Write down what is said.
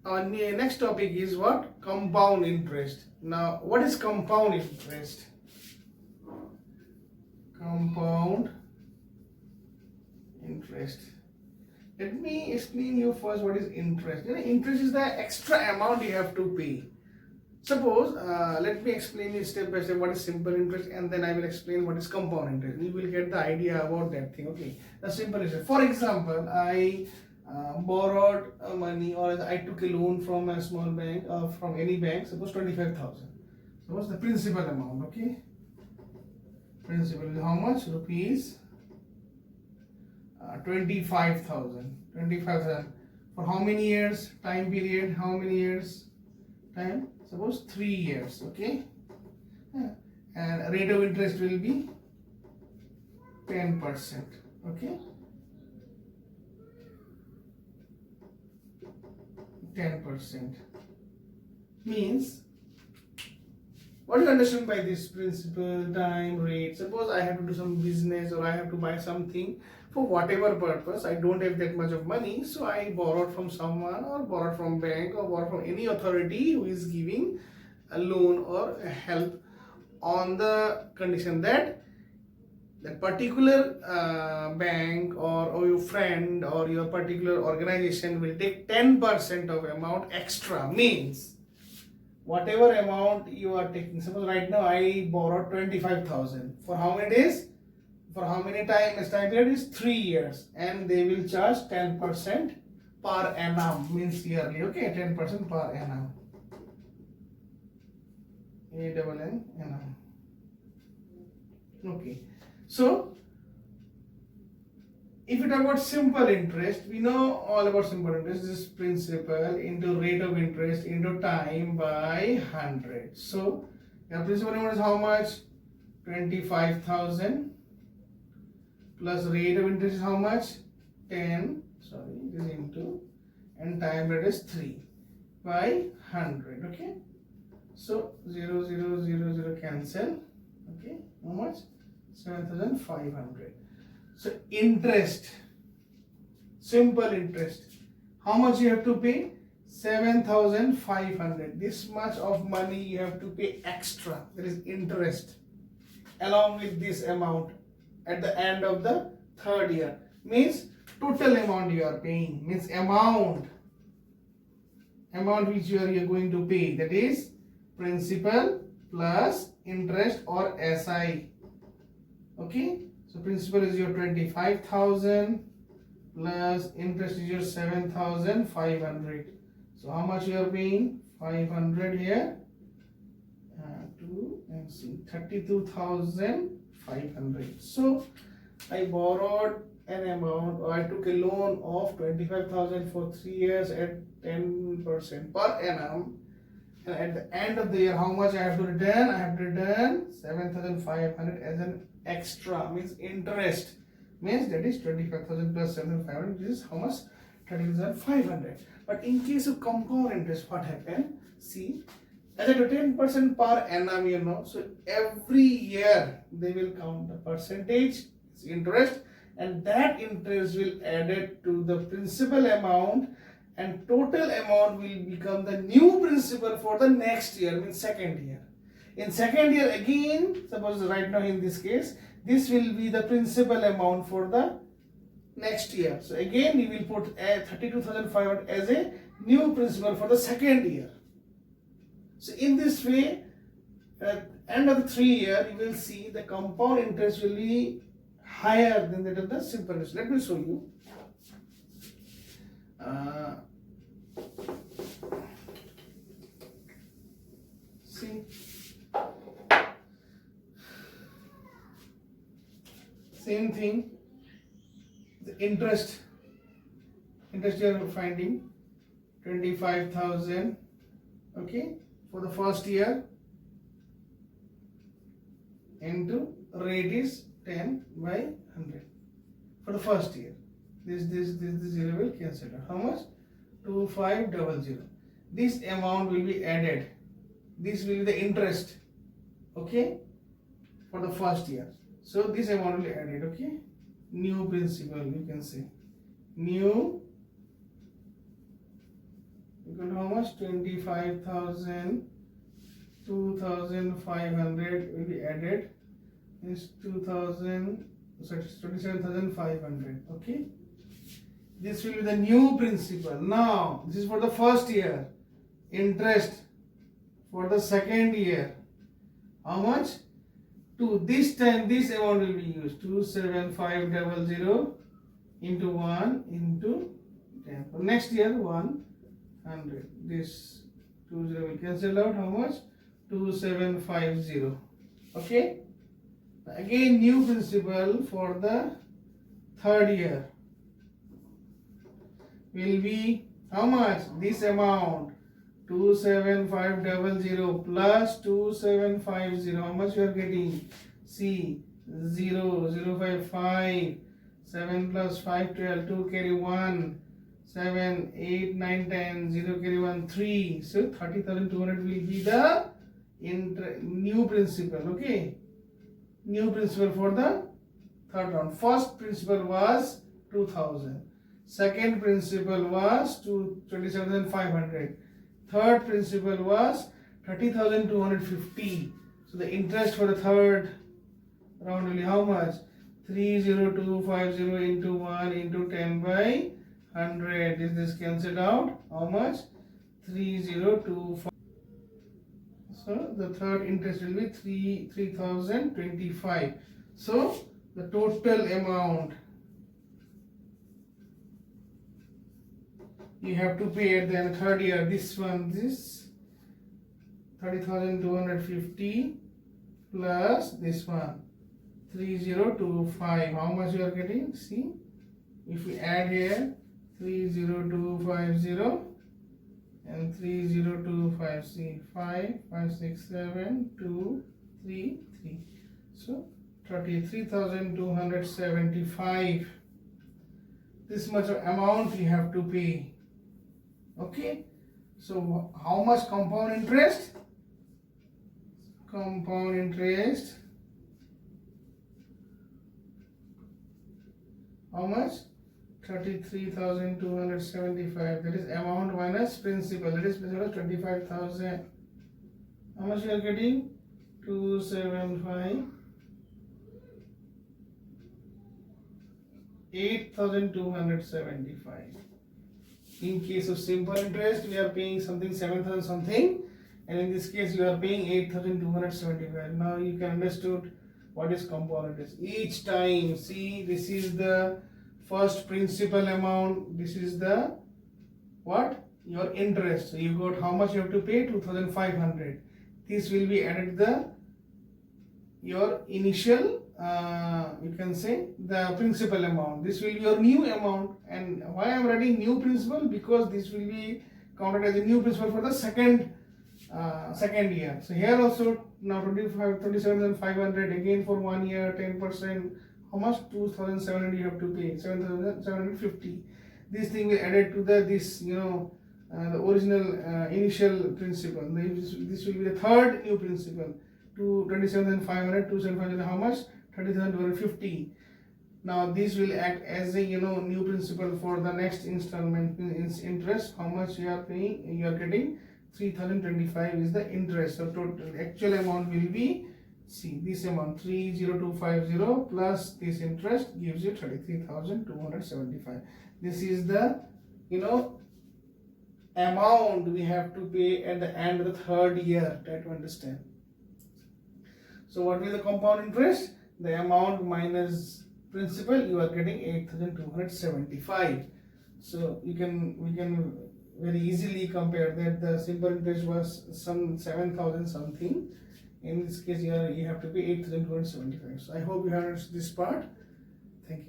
our next topic is what? Compound interest. Now, what is compound interest? Compound interest. Let me explain you first what is interest. Interest is the extra amount you have to pay. Suppose, let me explain you step by step what is simple interest, and then I will explain what is compound interest. You will get the idea about that thing. Okay, the simple interest. For example, I borrowed money, or I took a loan from a small bank, from any bank. Suppose 25,000. Suppose the principal amount. Okay, principal is how much? Rupees 25,000. 25,000 for how many years? Time period? How many years? Time? Suppose 3 years. Okay, and rate of interest will be 10%. Okay, 10% means, what do you understand by this? Principal, time, rate. Suppose I have to do some business, or I have to buy something for whatever purpose. I don't have that much of money, so I borrowed from someone, or borrowed from bank, or borrowed from any authority who is giving a loan or a help, on the condition that that particular bank, or your friend, or your particular organization will take 10% of amount extra. Means whatever amount you are taking. Suppose right now I borrowed 25,000 for how many days? For how many time? Time period is 3 years, and they will charge 10% per annum, means yearly. Okay, 10% per annum. ANN annum. Okay, so if you talk about simple interest, we know all about simple interest. This is principal into rate of interest into time by 100. So your principal amount is how much? 25,000 plus rate of interest is how much? 10. Sorry, it is into, and time rate is 3 by 100. Okay, so 0, 0, 0, 0 cancel. Okay, how much? 7,500. So interest, simple interest, how much you have to pay? 7,500. This much of money you have to pay extra. That is interest, along with this amount at the end of the third year. Means total amount you are paying. Means amount which you are going to pay. That is principal plus interest, or SI. Okay. So principal is your 25,000 plus interest is your 7,500. So how much you are paying? 500 here. 2 and see 32,500. So I borrowed an amount, or I took a loan of 25,000 for 3 years at 10% per annum. And at the end of the year, how much I have to return? I have to return 7,500 as an extra, means interest. Means that is 25,000 plus 7,500. This is how much? 30,500. But in case of compound interest, what happened? See, as a 10% per annum, you know, so every year they will count the percentage, it's interest, and that interest will added to the principal amount, and total amount will become the new principal for the next year, means second year. In second year again, suppose right now in this case, this will be the principal amount for the next year. So again we will put 32,500 as a new principal for the second year. So in this way, at end of the 3 year, you will see the compound interest will be higher than that of the simple interest. Let me show you. See, same thing. The interest you are finding 25,000. Okay, for the first year, into rate is 10 by 100 for the first year. This zero will cancel out. How much? 2500. This amount will be added. This will be the interest. Okay, for the first year. So this amount will be added. Okay, new principal, you can say new, equal to how much? 25,000, 2,500 will be added. Is 2,000, sorry, 27,500. Okay. This will be the new principal. Now, this is for the first year. Interest for the second year. How much? This time this amount will be used. 27500 into 1 into 10. For next year 100. This 20 will cancel out. How much? 2750. Okay. Again new principal for the third year will be how much? This amount 27500 plus 2750. How much you are getting? See 0,055. 7 plus 5, 12. 2 carry 1. 7, 8, 9, 10. 0 carry 1, 3. So 30,200 will be the new principal. Okay. New principal for the third round. First principal was 2,000. Second principal was 27,500. Third principal was 30,250. So the interest for the third round will be how much? 30250 into 1 into 10 by 100. Is this cancelled out? How much? 3025. So the third interest will be 3,025. So the total amount you have to pay at the third year, this 30,250 plus this one 3025. How much you are getting? See, if we add here 30250 and 3025, see 5, 5, 6, 7, 2, 3, 3. So 33,275. This much of amount you have to pay. Okay. So how much compound interest? Compound interest. How much? 33,275. That is amount minus principal. That is principal 25,000. How much you are getting? 275. 8,275. In case of simple interest, we are paying something 7,000 something, and in this case, you are paying 8,275. Now you can understood what is compound interest. Each time, see, this is the first principal amount. This is the what? Your interest. So you got how much you have to pay? 2,500. This will be added your initial. You can say the principal amount. This will be your new amount. And why I am writing new principal? Because this will be counted as a new principal for the second year. So here also now 27,500 again for 1 year, 10%. How much? 2,700 you have to pay. 7,750. This thing will added to the the original initial principal. This will be the third new principal. 27,500, 2,750. How much? 30,250. Now this will act as a new principal for the next installment interest. How much you are paying? You are getting 3,025 is the interest. So total actual amount will be, see, this amount 30250 plus this interest gives you 33,275. This is the amount we have to pay at the end of the third year. Try to understand. So what is the compound interest? The amount minus principal, you are getting 8,275. So we can very easily compare that the simple interest was some 7,000 something. In this case, you have to pay 8,275. So I hope you understood this part. Thank you.